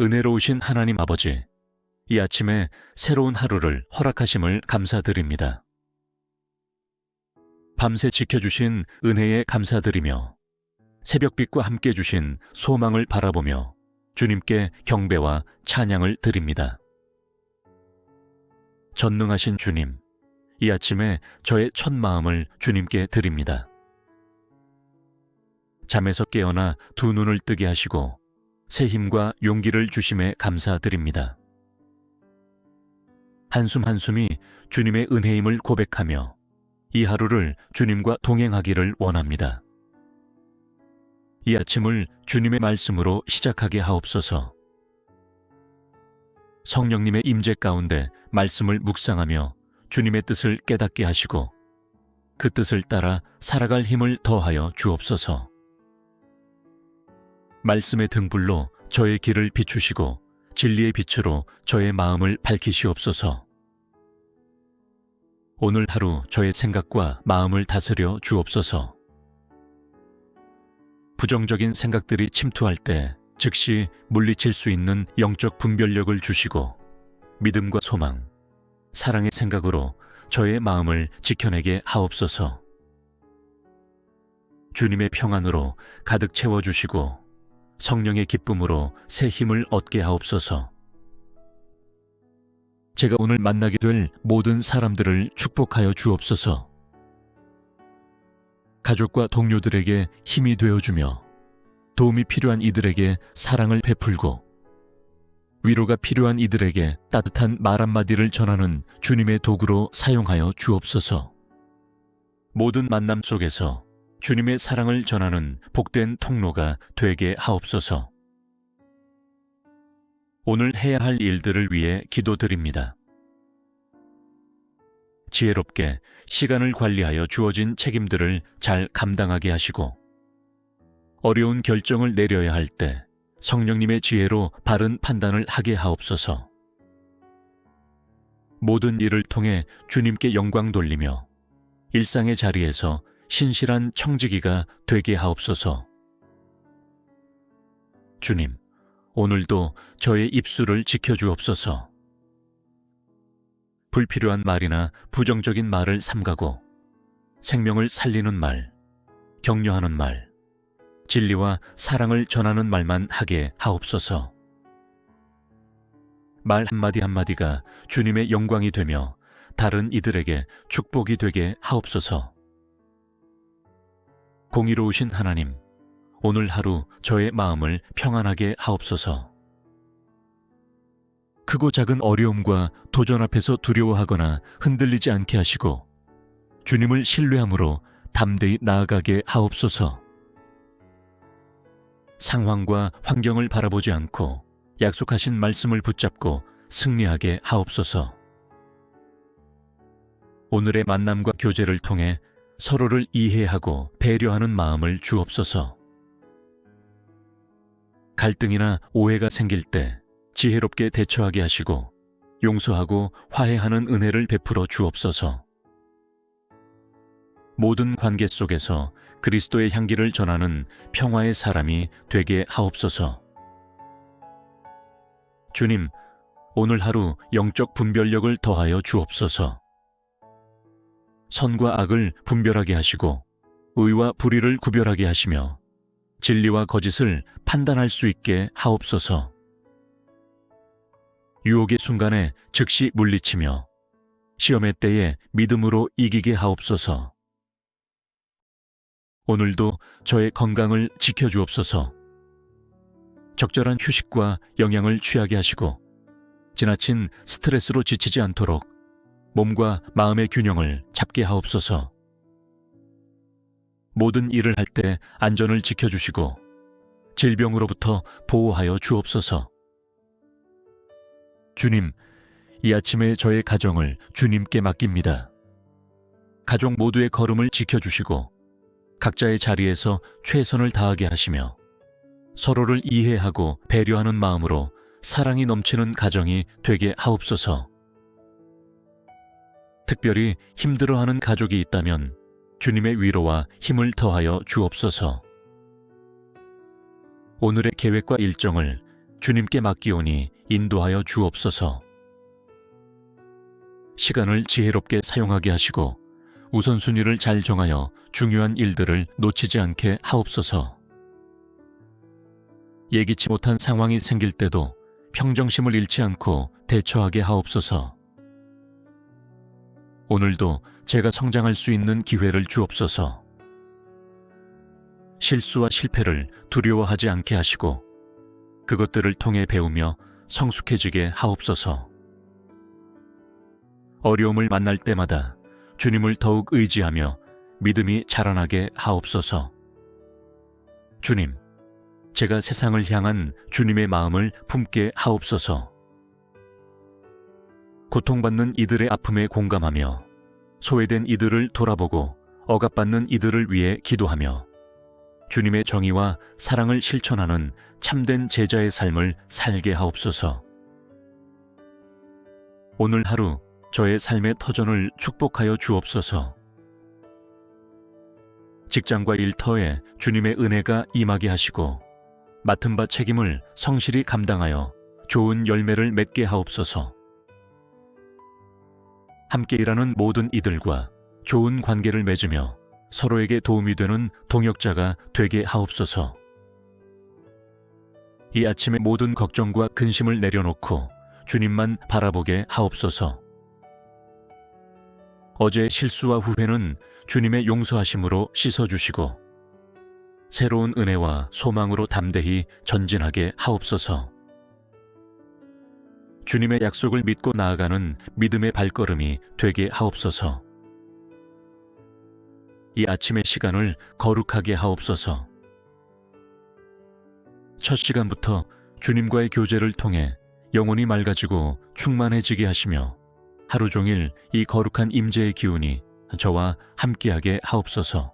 은혜로우신 하나님 아버지, 이 아침에 새로운 하루를 허락하심을 감사드립니다. 밤새 지켜주신 은혜에 감사드리며 새벽빛과 함께 주신 소망을 바라보며 주님께 경배와 찬양을 드립니다. 전능하신 주님, 이 아침에 저의 첫 마음을 주님께 드립니다. 잠에서 깨어나 두 눈을 뜨게 하시고 새 힘과 용기를 주심에 감사드립니다. 한숨 한숨이 주님의 은혜임을 고백하며 이 하루를 주님과 동행하기를 원합니다. 이 아침을 주님의 말씀으로 시작하게 하옵소서. 성령님의 임재 가운데 말씀을 묵상하며 주님의 뜻을 깨닫게 하시고 그 뜻을 따라 살아갈 힘을 더하여 주옵소서. 말씀의 등불로 저의 길을 비추시고 진리의 빛으로 저의 마음을 밝히시옵소서. 오늘 하루 저의 생각과 마음을 다스려 주옵소서. 부정적인 생각들이 침투할 때 즉시 물리칠 수 있는 영적 분별력을 주시고 믿음과 소망, 사랑의 생각으로 저의 마음을 지켜내게 하옵소서. 주님의 평안으로 가득 채워주시고 성령의 기쁨으로 새 힘을 얻게 하옵소서. 제가 오늘 만나게 될 모든 사람들을 축복하여 주옵소서. 가족과 동료들에게 힘이 되어주며 도움이 필요한 이들에게 사랑을 베풀고 위로가 필요한 이들에게 따뜻한 말 한마디를 전하는 주님의 도구로 사용하여 주옵소서. 모든 만남 속에서 주님의 사랑을 전하는 복된 통로가 되게 하옵소서. 오늘 해야 할 일들을 위해 기도드립니다. 지혜롭게 시간을 관리하여 주어진 책임들을 잘 감당하게 하시고 어려운 결정을 내려야 할 때 성령님의 지혜로 바른 판단을 하게 하옵소서. 모든 일을 통해 주님께 영광 돌리며 일상의 자리에서 신실한 청지기가 되게 하옵소서. 주님, 오늘도 저의 입술을 지켜주옵소서. 불필요한 말이나 부정적인 말을 삼가고 생명을 살리는 말, 격려하는 말, 진리와 사랑을 전하는 말만 하게 하옵소서. 말 한마디 한마디가 주님의 영광이 되며 다른 이들에게 축복이 되게 하옵소서. 공의로우신 하나님, 오늘 하루 저의 마음을 평안하게 하옵소서. 크고 작은 어려움과 도전 앞에서 두려워하거나 흔들리지 않게 하시고 주님을 신뢰함으로 담대히 나아가게 하옵소서. 상황과 환경을 바라보지 않고 약속하신 말씀을 붙잡고 승리하게 하옵소서. 오늘의 만남과 교제를 통해 서로를 이해하고 배려하는 마음을 주옵소서. 갈등이나 오해가 생길 때 지혜롭게 대처하게 하시고 용서하고 화해하는 은혜를 베풀어 주옵소서. 모든 관계 속에서 그리스도의 향기를 전하는 평화의 사람이 되게 하옵소서. 주님, 오늘 하루 영적 분별력을 더하여 주옵소서. 선과 악을 분별하게 하시고 의와 불의를 구별하게 하시며 진리와 거짓을 판단할 수 있게 하옵소서. 유혹의 순간에 즉시 물리치며 시험의 때에 믿음으로 이기게 하옵소서. 오늘도 저의 건강을 지켜주옵소서. 적절한 휴식과 영양을 취하게 하시고 지나친 스트레스로 지치지 않도록 몸과 마음의 균형을 잡게 하옵소서. 모든 일을 할 때 안전을 지켜주시고 질병으로부터 보호하여 주옵소서. 주님, 이 아침에 저의 가정을 주님께 맡깁니다. 가족 모두의 걸음을 지켜주시고 각자의 자리에서 최선을 다하게 하시며 서로를 이해하고 배려하는 마음으로 사랑이 넘치는 가정이 되게 하옵소서. 특별히 힘들어하는 가족이 있다면 주님의 위로와 힘을 더하여 주옵소서. 오늘의 계획과 일정을 주님께 맡기오니 인도하여 주옵소서. 시간을 지혜롭게 사용하게 하시고 우선순위를 잘 정하여 중요한 일들을 놓치지 않게 하옵소서. 예기치 못한 상황이 생길 때도 평정심을 잃지 않고 대처하게 하옵소서. 오늘도 제가 성장할 수 있는 기회를 주옵소서. 실수와 실패를 두려워하지 않게 하시고 그것들을 통해 배우며 성숙해지게 하옵소서. 어려움을 만날 때마다 주님을 더욱 의지하며 믿음이 자라나게 하옵소서. 주님, 제가 세상을 향한 주님의 마음을 품게 하옵소서. 고통받는 이들의 아픔에 공감하며 소외된 이들을 돌아보고 억압받는 이들을 위해 기도하며 주님의 정의와 사랑을 실천하는 참된 제자의 삶을 살게 하옵소서. 오늘 하루 저의 삶의 터전을 축복하여 주옵소서. 직장과 일터에 주님의 은혜가 임하게 하시고 맡은 바 책임을 성실히 감당하여 좋은 열매를 맺게 하옵소서. 함께 일하는 모든 이들과 좋은 관계를 맺으며 서로에게 도움이 되는 동역자가 되게 하옵소서. 이 아침의 모든 걱정과 근심을 내려놓고 주님만 바라보게 하옵소서. 어제의 실수와 후회는 주님의 용서하심으로 씻어주시고 새로운 은혜와 소망으로 담대히 전진하게 하옵소서. 주님의 약속을 믿고 나아가는 믿음의 발걸음이 되게 하옵소서. 이 아침의 시간을 거룩하게 하옵소서. 첫 시간부터 주님과의 교제를 통해 영혼이 맑아지고 충만해지게 하시며 하루 종일 이 거룩한 임재의 기운이 저와 함께하게 하옵소서.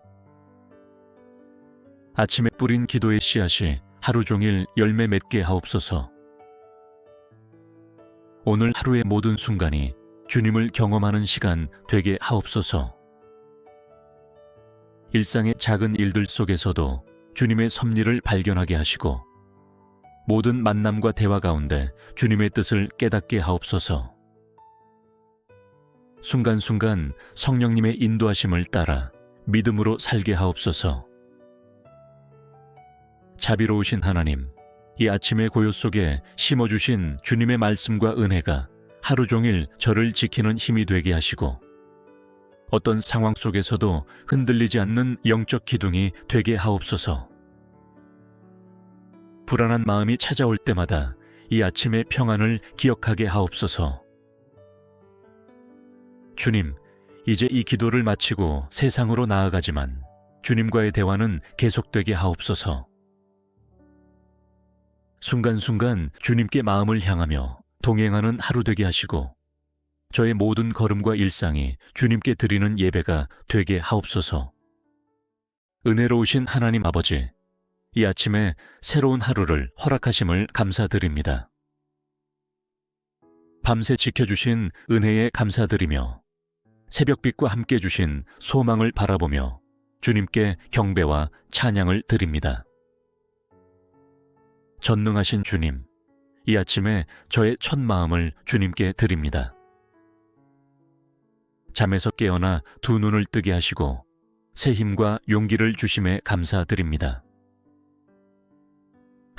아침에 뿌린 기도의 씨앗이 하루 종일 열매 맺게 하옵소서. 오늘 하루의 모든 순간이 주님을 경험하는 시간 되게 하옵소서. 일상의 작은 일들 속에서도 주님의 섭리를 발견하게 하시고 모든 만남과 대화 가운데 주님의 뜻을 깨닫게 하옵소서. 순간순간 성령님의 인도하심을 따라 믿음으로 살게 하옵소서. 자비로우신 하나님, 이 아침의 고요 속에 심어주신 주님의 말씀과 은혜가 하루 종일 저를 지키는 힘이 되게 하시고 어떤 상황 속에서도 흔들리지 않는 영적 기둥이 되게 하옵소서. 불안한 마음이 찾아올 때마다 이 아침의 평안을 기억하게 하옵소서. 주님, 이제 이 기도를 마치고 세상으로 나아가지만 주님과의 대화는 계속되게 하옵소서. 순간순간 주님께 마음을 향하며 동행하는 하루 되게 하시고 저의 모든 걸음과 일상이 주님께 드리는 예배가 되게 하옵소서. 은혜로우신 하나님 아버지, 이 아침에 새로운 하루를 허락하심을 감사드립니다. 밤새 지켜주신 은혜에 감사드리며 새벽빛과 함께 주신 소망을 바라보며 주님께 경배와 찬양을 드립니다. 전능하신 주님, 이 아침에 저의 첫 마음을 주님께 드립니다. 잠에서 깨어나 두 눈을 뜨게 하시고 새 힘과 용기를 주심에 감사드립니다.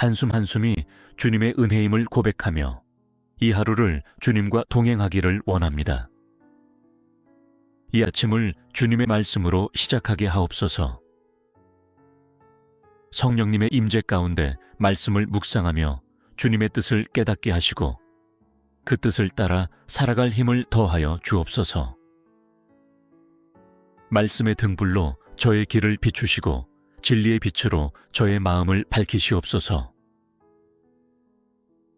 한숨 한숨이 주님의 은혜임을 고백하며 이 하루를 주님과 동행하기를 원합니다. 이 아침을 주님의 말씀으로 시작하게 하옵소서. 성령님의 임재 가운데 말씀을 묵상하며 주님의 뜻을 깨닫게 하시고 그 뜻을 따라 살아갈 힘을 더하여 주옵소서. 말씀의 등불로 저의 길을 비추시고 진리의 빛으로 저의 마음을 밝히시옵소서.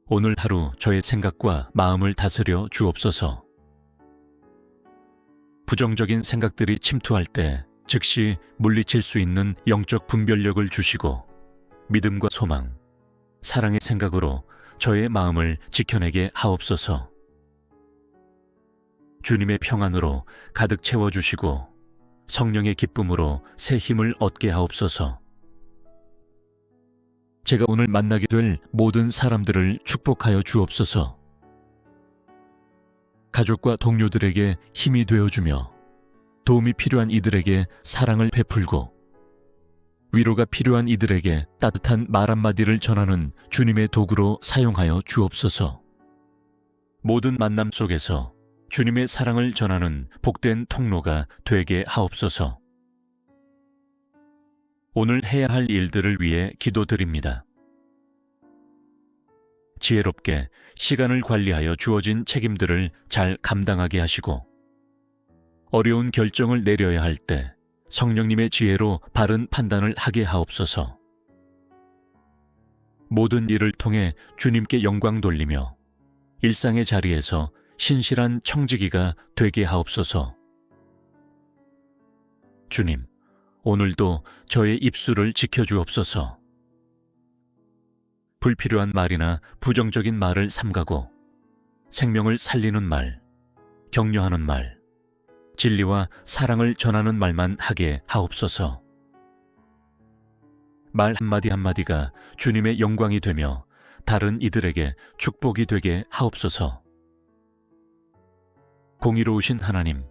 오늘 하루 저의 생각과 마음을 다스려 주옵소서. 부정적인 생각들이 침투할 때 즉시 물리칠 수 있는 영적 분별력을 주시고 믿음과 소망, 사랑의 생각으로 저의 마음을 지켜내게 하옵소서. 주님의 평안으로 가득 채워주시고 성령의 기쁨으로 새 힘을 얻게 하옵소서. 제가 오늘 만나게 될 모든 사람들을 축복하여 주옵소서. 가족과 동료들에게 힘이 되어주며 도움이 필요한 이들에게 사랑을 베풀고 위로가 필요한 이들에게 따뜻한 말 한마디를 전하는 주님의 도구로 사용하여 주옵소서. 모든 만남 속에서 주님의 사랑을 전하는 복된 통로가 되게 하옵소서. 오늘 해야 할 일들을 위해 기도드립니다. 지혜롭게 시간을 관리하여 주어진 책임들을 잘 감당하게 하시고 어려운 결정을 내려야 할 때 성령님의 지혜로 바른 판단을 하게 하옵소서. 모든 일을 통해 주님께 영광 돌리며 일상의 자리에서 신실한 청지기가 되게 하옵소서. 주님, 오늘도 저의 입술을 지켜주옵소서. 불필요한 말이나 부정적인 말을 삼가고 생명을 살리는 말, 격려하는 말, 진리와 사랑을 전하는 말만 하게 하옵소서. 말 한마디 한마디가 주님의 영광이 되며 다른 이들에게 축복이 되게 하옵소서. 공의로우신 하나님,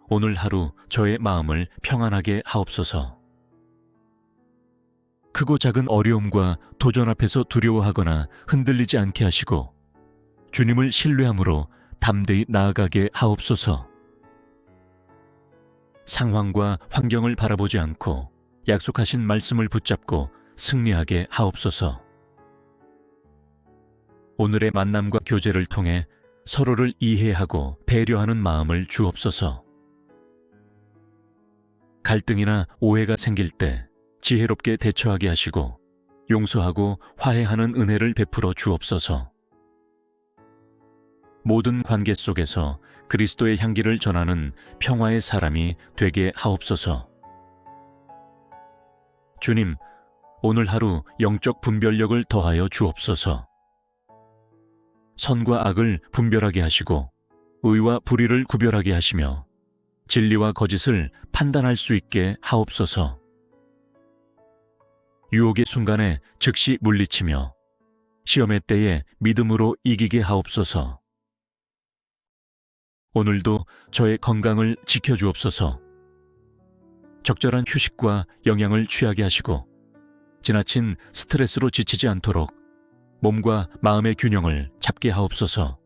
오늘 하루 저의 마음을 평안하게 하옵소서. 크고 작은 어려움과 도전 앞에서 두려워하거나 흔들리지 않게 하시고 주님을 신뢰함으로 담대히 나아가게 하옵소서. 상황과 환경을 바라보지 않고 약속하신 말씀을 붙잡고 승리하게 하옵소서. 오늘의 만남과 교제를 통해 서로를 이해하고 배려하는 마음을 주옵소서. 갈등이나 오해가 생길 때 지혜롭게 대처하게 하시고 용서하고 화해하는 은혜를 베풀어 주옵소서. 모든 관계 속에서 그리스도의 향기를 전하는 평화의 사람이 되게 하옵소서. 주님, 오늘 하루 영적 분별력을 더하여 주옵소서. 선과 악을 분별하게 하시고 의와 불의를 구별하게 하시며 진리와 거짓을 판단할 수 있게 하옵소서. 유혹의 순간에 즉시 물리치며 시험의 때에 믿음으로 이기게 하옵소서. 오늘도 저의 건강을 지켜주옵소서. 적절한 휴식과 영양을 취하게 하시고 지나친 스트레스로 지치지 않도록 몸과 마음의 균형을 잡게 하옵소서.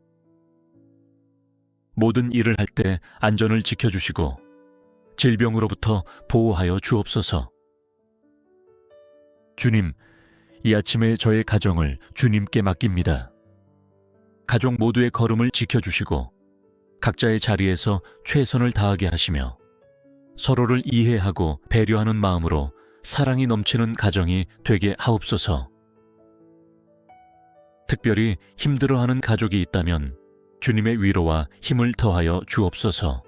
모든 일을 할 때 안전을 지켜주시고 질병으로부터 보호하여 주옵소서. 주님, 이 아침에 저의 가정을 주님께 맡깁니다. 가족 모두의 걸음을 지켜주시고 각자의 자리에서 최선을 다하게 하시며 서로를 이해하고 배려하는 마음으로 사랑이 넘치는 가정이 되게 하옵소서. 특별히 힘들어하는 가족이 있다면 주님의 위로와 힘을 더하여 주옵소서.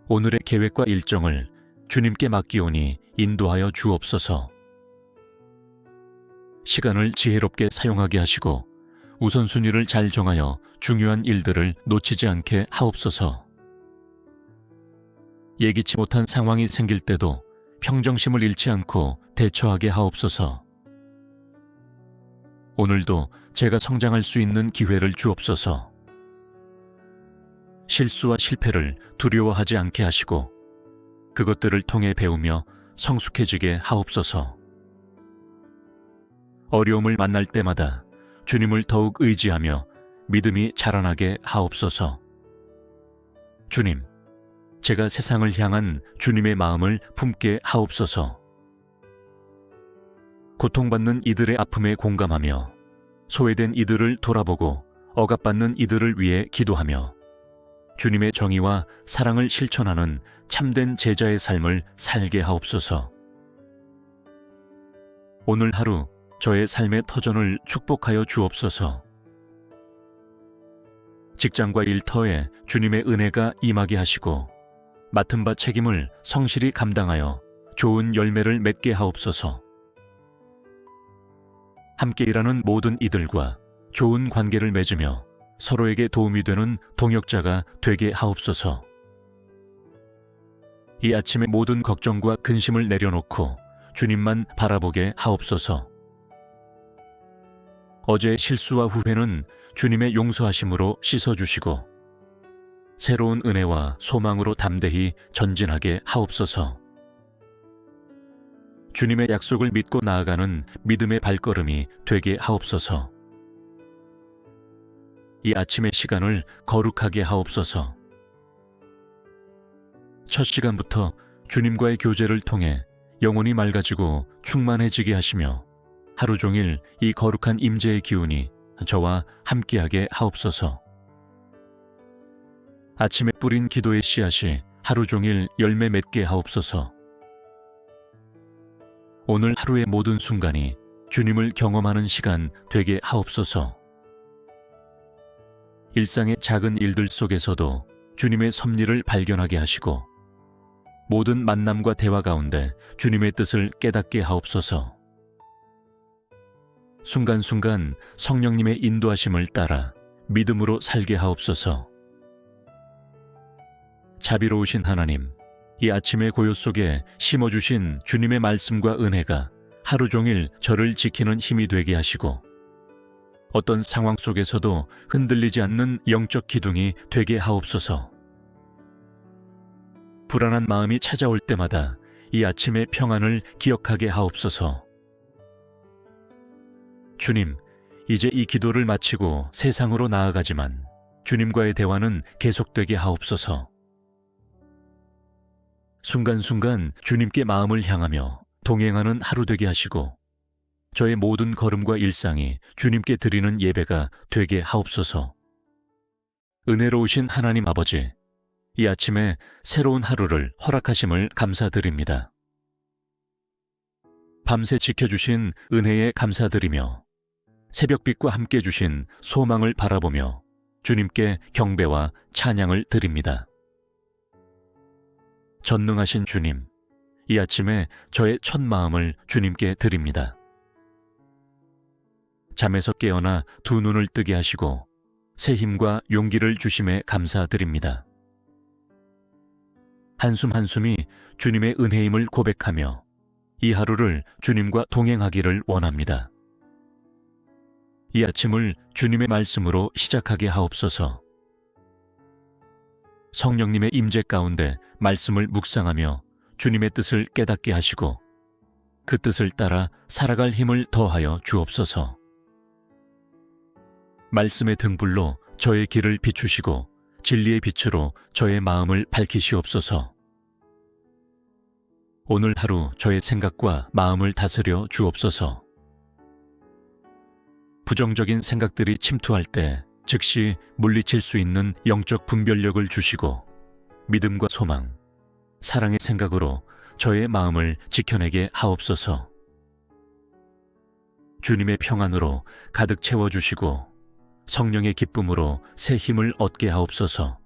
오늘의 계획과 일정을 주님께 맡기오니 인도하여 주옵소서. 시간을 지혜롭게 사용하게 하시고 우선순위를 잘 정하여 중요한 일들을 놓치지 않게 하옵소서. 예기치 못한 상황이 생길 때도 평정심을 잃지 않고 대처하게 하옵소서. 오늘도 제가 성장할 수 있는 기회를 주옵소서. 실수와 실패를 두려워하지 않게 하시고 그것들을 통해 배우며 성숙해지게 하옵소서. 어려움을 만날 때마다 주님을 더욱 의지하며 믿음이 자라나게 하옵소서. 주님, 제가 세상을 향한 주님의 마음을 품게 하옵소서. 고통받는 이들의 아픔에 공감하며 소외된 이들을 돌아보고 억압받는 이들을 위해 기도하며 주님의 정의와 사랑을 실천하는 참된 제자의 삶을 살게 하옵소서. 오늘 하루 저의 삶의 터전을 축복하여 주옵소서. 직장과 일터에 주님의 은혜가 임하게 하시고 맡은 바 책임을 성실히 감당하여 좋은 열매를 맺게 하옵소서. 함께 일하는 모든 이들과 좋은 관계를 맺으며 서로에게 도움이 되는 동역자가 되게 하옵소서. 이 아침에 모든 걱정과 근심을 내려놓고 주님만 바라보게 하옵소서. 어제의 실수와 후회는 주님의 용서하심으로 씻어주시고 새로운 은혜와 소망으로 담대히 전진하게 하옵소서. 주님의 약속을 믿고 나아가는 믿음의 발걸음이 되게 하옵소서. 이 아침의 시간을 거룩하게 하옵소서. 첫 시간부터 주님과의 교제를 통해 영혼이 맑아지고 충만해지게 하시며 하루 종일 이 거룩한 임재의 기운이 저와 함께하게 하옵소서. 아침에 뿌린 기도의 씨앗이 하루 종일 열매 맺게 하옵소서. 오늘 하루의 모든 순간이 주님을 경험하는 시간 되게 하옵소서. 일상의 작은 일들 속에서도 주님의 섭리를 발견하게 하시고 모든 만남과 대화 가운데 주님의 뜻을 깨닫게 하옵소서. 순간순간 성령님의 인도하심을 따라 믿음으로 살게 하옵소서. 자비로우신 하나님, 이 아침의 고요 속에 심어주신 주님의 말씀과 은혜가 하루 종일 저를 지키는 힘이 되게 하시고 어떤 상황 속에서도 흔들리지 않는 영적 기둥이 되게 하옵소서. 불안한 마음이 찾아올 때마다 이 아침의 평안을 기억하게 하옵소서. 주님, 이제 이 기도를 마치고 세상으로 나아가지만 주님과의 대화는 계속되게 하옵소서. 순간순간 주님께 마음을 향하며 동행하는 하루 되게 하시고 저의 모든 걸음과 일상이 주님께 드리는 예배가 되게 하옵소서. 은혜로우신 하나님 아버지, 이 아침에 새로운 하루를 허락하심을 감사드립니다. 밤새 지켜주신 은혜에 감사드리며 새벽빛과 함께 주신 소망을 바라보며 주님께 경배와 찬양을 드립니다. 전능하신 주님, 이 아침에 저의 첫 마음을 주님께 드립니다. 잠에서 깨어나 두 눈을 뜨게 하시고 새 힘과 용기를 주심에 감사드립니다. 한숨 한숨이 주님의 은혜임을 고백하며 이 하루를 주님과 동행하기를 원합니다. 이 아침을 주님의 말씀으로 시작하게 하옵소서. 성령님의 임재 가운데 말씀을 묵상하며 주님의 뜻을 깨닫게 하시고 그 뜻을 따라 살아갈 힘을 더하여 주옵소서. 말씀의 등불로 저의 길을 비추시고 진리의 빛으로 저의 마음을 밝히시옵소서. 오늘 하루 저의 생각과 마음을 다스려 주옵소서. 부정적인 생각들이 침투할 때 즉시 물리칠 수 있는 영적 분별력을 주시고 믿음과 소망, 사랑의 생각으로 저의 마음을 지켜내게 하옵소서. 주님의 평안으로 가득 채워주시고 성령의 기쁨으로 새 힘을 얻게 하옵소서.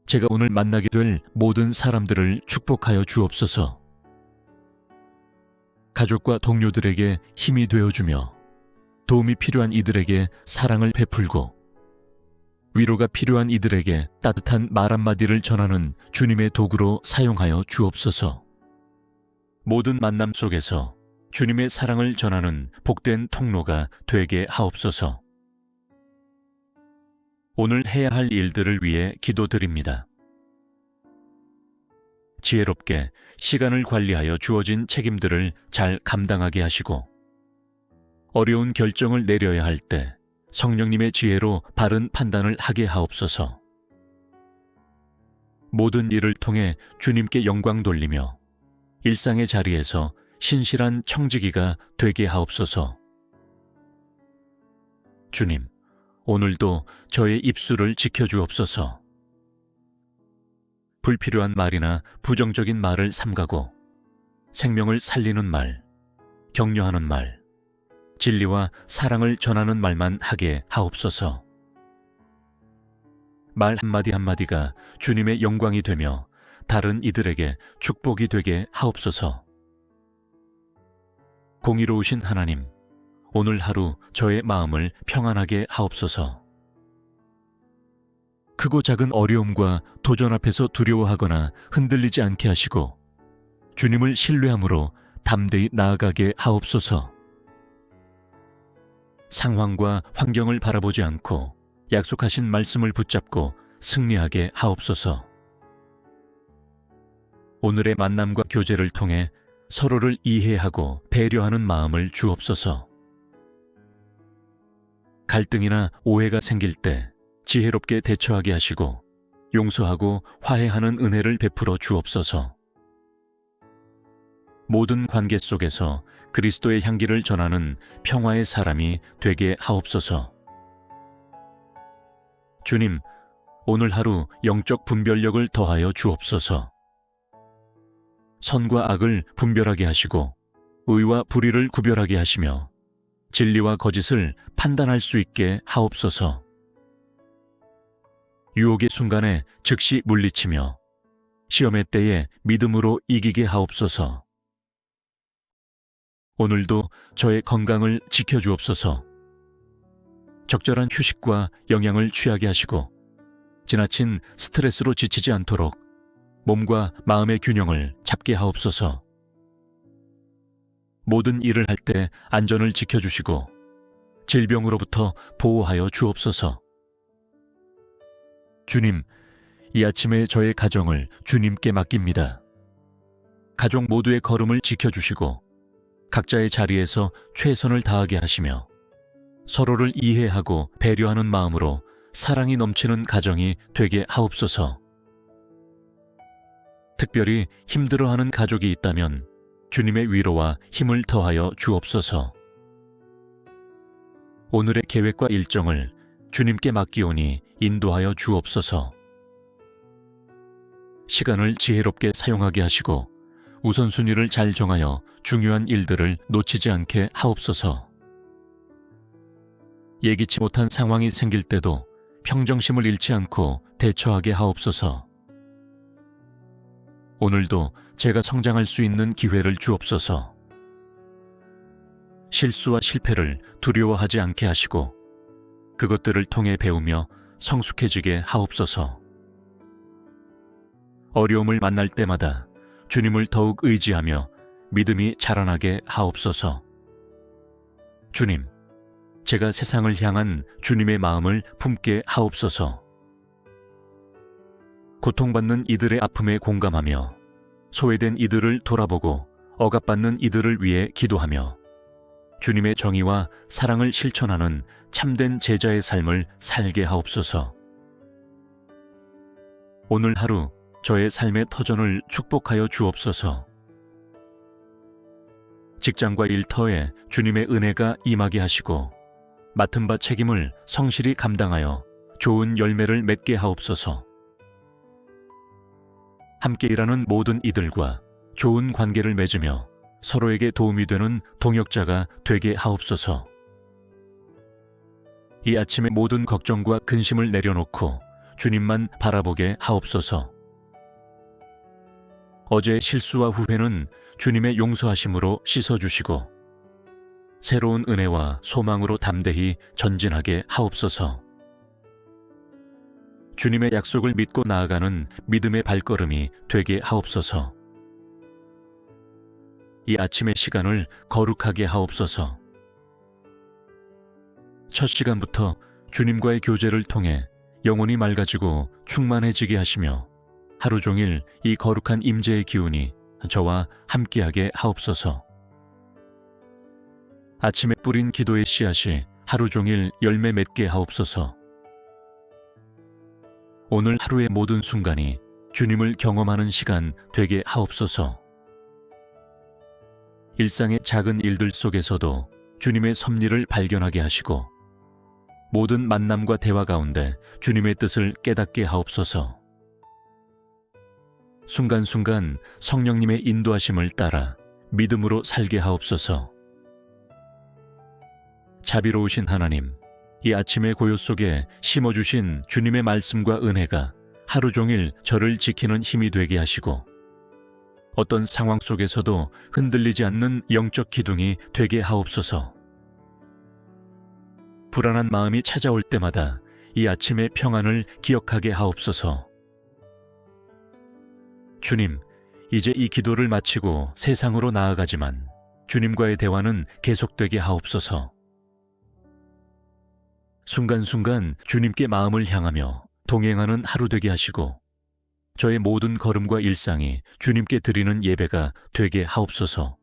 제가 오늘 만나게 될 모든 사람들을 축복하여 주옵소서. 가족과 동료들에게 힘이 되어주며 도움이 필요한 이들에게 사랑을 베풀고 위로가 필요한 이들에게 따뜻한 말 한마디를 전하는 주님의 도구로 사용하여 주옵소서. 모든 만남 속에서 주님의 사랑을 전하는 복된 통로가 되게 하옵소서. 오늘 해야 할 일들을 위해 기도드립니다. 지혜롭게 시간을 관리하여 주어진 책임들을 잘 감당하게 하시고 어려운 결정을 내려야 할 때 성령님의 지혜로 바른 판단을 하게 하옵소서. 모든 일을 통해 주님께 영광 돌리며 일상의 자리에서 신실한 청지기가 되게 하옵소서. 주님, 오늘도 저의 입술을 지켜주옵소서. 불필요한 말이나 부정적인 말을 삼가고 생명을 살리는 말, 격려하는 말, 진리와 사랑을 전하는 말만 하게 하옵소서. 말 한마디 한마디가 주님의 영광이 되며 다른 이들에게 축복이 되게 하옵소서. 공의로우신 하나님, 오늘 하루 저의 마음을 평안하게 하옵소서. 크고 작은 어려움과 도전 앞에서 두려워하거나 흔들리지 않게 하시고 주님을 신뢰함으로 담대히 나아가게 하옵소서. 상황과 환경을 바라보지 않고 약속하신 말씀을 붙잡고 승리하게 하옵소서. 오늘의 만남과 교제를 통해 서로를 이해하고 배려하는 마음을 주옵소서. 갈등이나 오해가 생길 때 지혜롭게 대처하게 하시고 용서하고 화해하는 은혜를 베풀어 주옵소서. 모든 관계 속에서 그리스도의 향기를 전하는 평화의 사람이 되게 하옵소서. 주님, 오늘 하루 영적 분별력을 더하여 주옵소서. 선과 악을 분별하게 하시고 의와 불의를 구별하게 하시며 진리와 거짓을 판단할 수 있게 하옵소서. 유혹의 순간에 즉시 물리치며 시험의 때에 믿음으로 이기게 하옵소서. 오늘도 저의 건강을 지켜주옵소서. 적절한 휴식과 영양을 취하게 하시고 지나친 스트레스로 지치지 않도록 몸과 마음의 균형을 잡게 하옵소서. 모든 일을 할 때 안전을 지켜주시고 질병으로부터 보호하여 주옵소서. 주님, 이 아침에 저의 가정을 주님께 맡깁니다. 가족 모두의 걸음을 지켜주시고 각자의 자리에서 최선을 다하게 하시며 서로를 이해하고 배려하는 마음으로 사랑이 넘치는 가정이 되게 하옵소서. 특별히 힘들어하는 가족이 있다면 주님의 위로와 힘을 더하여 주옵소서. 오늘의 계획과 일정을 주님께 맡기오니 인도하여 주옵소서. 시간을 지혜롭게 사용하게 하시고 우선순위를 잘 정하여 중요한 일들을 놓치지 않게 하옵소서. 예기치 못한 상황이 생길 때도 평정심을 잃지 않고 대처하게 하옵소서. 오늘도 제가 성장할 수 있는 기회를 주옵소서. 실수와 실패를 두려워하지 않게 하시고 그것들을 통해 배우며 성숙해지게 하옵소서. 어려움을 만날 때마다 주님을 더욱 의지하며 믿음이 자라나게 하옵소서. 주님, 제가 세상을 향한 주님의 마음을 품게 하옵소서. 고통받는 이들의 아픔에 공감하며 소외된 이들을 돌아보고 억압받는 이들을 위해 기도하며 주님의 정의와 사랑을 실천하는 참된 제자의 삶을 살게 하옵소서. 오늘 하루 저의 삶의 터전을 축복하여 주옵소서. 직장과 일터에 주님의 은혜가 임하게 하시고 맡은 바 책임을 성실히 감당하여 좋은 열매를 맺게 하옵소서. 함께 일하는 모든 이들과 좋은 관계를 맺으며 서로에게 도움이 되는 동역자가 되게 하옵소서. 이 아침의 모든 걱정과 근심을 내려놓고 주님만 바라보게 하옵소서. 어제의 실수와 후회는 주님의 용서하심으로 씻어주시고 새로운 은혜와 소망으로 담대히 전진하게 하옵소서. 주님의 약속을 믿고 나아가는 믿음의 발걸음이 되게 하옵소서. 이 아침의 시간을 거룩하게 하옵소서. 첫 시간부터 주님과의 교제를 통해 영혼이 맑아지고 충만해지게 하시며 하루 종일 이 거룩한 임재의 기운이 저와 함께하게 하옵소서. 아침에 뿌린 기도의 씨앗이 하루 종일 열매 맺게 하옵소서. 오늘 하루의 모든 순간이 주님을 경험하는 시간 되게 하옵소서. 일상의 작은 일들 속에서도 주님의 섭리를 발견하게 하시고 모든 만남과 대화 가운데 주님의 뜻을 깨닫게 하옵소서. 순간순간 성령님의 인도하심을 따라 믿음으로 살게 하옵소서. 자비로우신 하나님, 이 아침의 고요 속에 심어주신 주님의 말씀과 은혜가 하루 종일 저를 지키는 힘이 되게 하시고 어떤 상황 속에서도 흔들리지 않는 영적 기둥이 되게 하옵소서. 불안한 마음이 찾아올 때마다 이 아침의 평안을 기억하게 하옵소서. 주님, 이제 이 기도를 마치고 세상으로 나아가지만 주님과의 대화는 계속되게 하옵소서. 순간순간 주님께 마음을 향하며 동행하는 하루 되게 하시고 저의 모든 걸음과 일상이 주님께 드리는 예배가 되게 하옵소서.